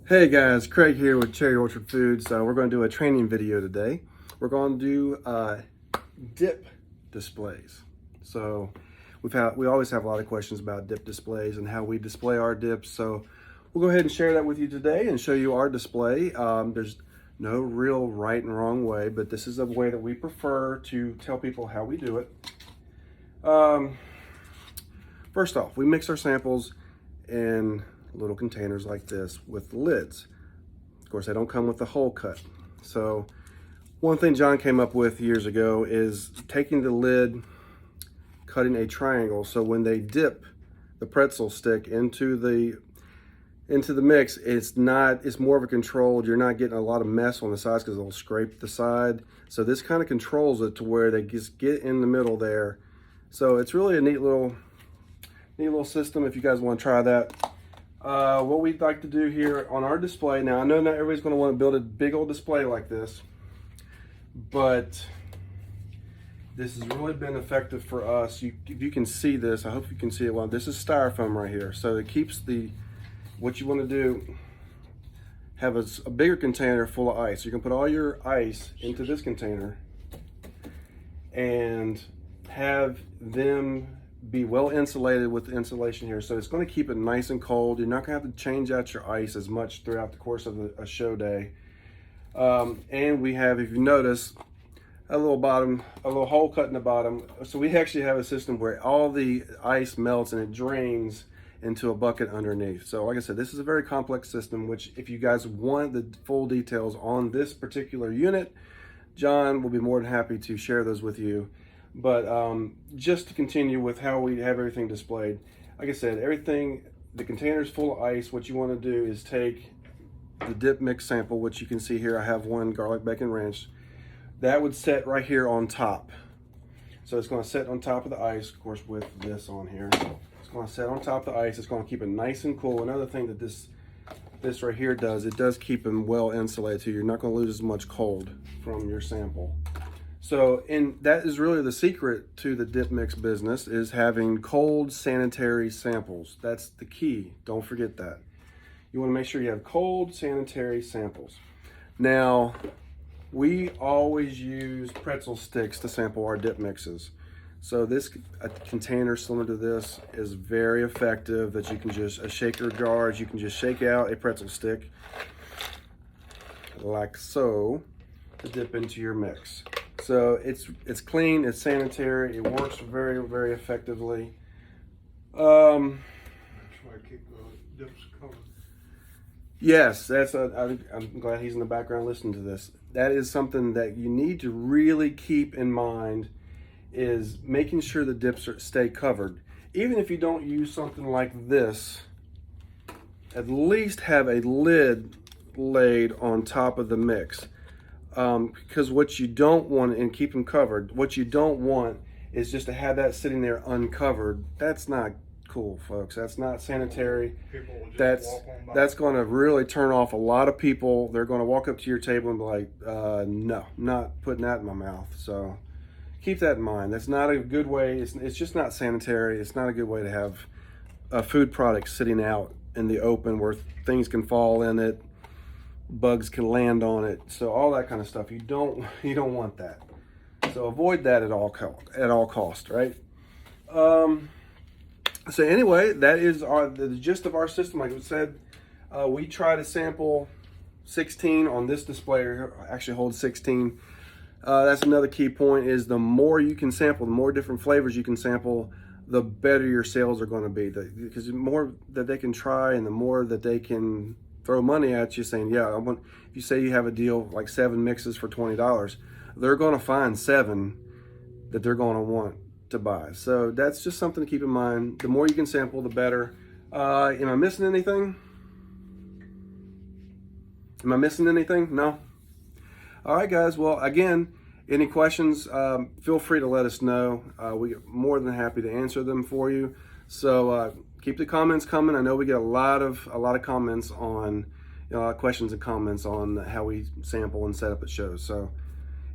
Hey guys, Craig here with Cherry Orchard Foods. We're going to do a training video today. We're going to do dip displays. So we always have a lot of questions about dip displays and how we display our dips. So we'll go ahead and share that with you today and show you our display. There's no real right and wrong way, but this is a way that we prefer to tell people how we do it. First off, we mix our samples in little containers like this with lids. Of course, they don't come with the hole cut. So one thing John came up with years ago is taking the lid, cutting a triangle, so when they dip the pretzel stick into the mix, it's more of a controlled, you're not getting a lot of mess on the sides because it'll scrape the side. So this kind of controls it to where they just get in the middle there. So it's really a neat little system if you guys want to try that. What we'd like to do here on our display, now I know not everybody's going to want to build a big old display like this, but this has really been effective for us. If you can see this, I hope you can see it well. This is styrofoam right here, so it keeps what you want to do, have a bigger container full of ice. You can put all your ice into this container and have them be well insulated with the insulation here, so it's going to keep it nice and cold. You're not going to have to change out your ice as much throughout the course of a show day. And we have, if you notice, a little hole cut in the bottom. So we actually have a system where all the ice melts and it drains into a bucket underneath. So like I said, this is a very complex system, which if you guys want the full details on this particular unit, John will be more than happy to share those with you. But just to continue with how we have everything displayed, like I said, the container's full of ice. What you want to do is take the dip mix sample, which you can see here. I have one garlic bacon ranch. That would set right here on top. So it's going to set on top of the ice, of course, with this on here. It's going to set on top of the ice. It's going to keep it nice and cool. Another thing that this right here does, it does keep them well insulated, so you're not going to lose as much cold from your sample. So, and that is really the secret to the dip mix business, is having cold sanitary samples. That's the key. Don't forget that. You want to make sure you have cold sanitary samples. Now, we always use pretzel sticks to sample our dip mixes. So a container similar to this is very effective, that you can just, a shaker jars, you can just shake out a pretzel stick like so to dip into your mix. So it's clean, it's sanitary, it works very, very effectively. Try to keep the dips covered. Yes, I'm glad he's in the background listening to this. That is something that you need to really keep in mind, is making sure the dips stay covered. Even if you don't use something like this, at least have a lid laid on top of the mix. Because what you don't want, and keep them covered, what you don't want is just to have that sitting there uncovered. That's not cool, folks. That's not sanitary. That's going to really turn off a lot of people. They're going to walk up to your table and be like, no, not putting that in my mouth. So keep that in mind. That's not a good way. It's just not sanitary. It's not a good way to have a food product sitting out in the open where things can fall in it, bugs can land on it, so all that kind of stuff. You don't want that. So avoid that at all cost, right? So anyway, that is the gist of our system. Like we said, we try to sample 16 on this display. Actually holds 16. That's another key point, is the more you can sample, the more different flavors you can sample, the better your sales are going to be. Because the more that they can try and the more that they can throw money at you, saying, yeah, if you say you have a deal like 7 mixes for $20, they're going to find 7 that they're going to want to buy. So that's just something to keep in mind. The more you can sample, the better. Am I missing anything? Am I missing anything? No? All right, guys. Well, again, any questions, feel free to let us know. We're more than happy to answer them for you. So keep the comments coming. I know we get a lot of comments on, questions and comments on how we sample and set up at shows. So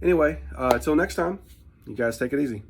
anyway, until next time, you guys take it easy.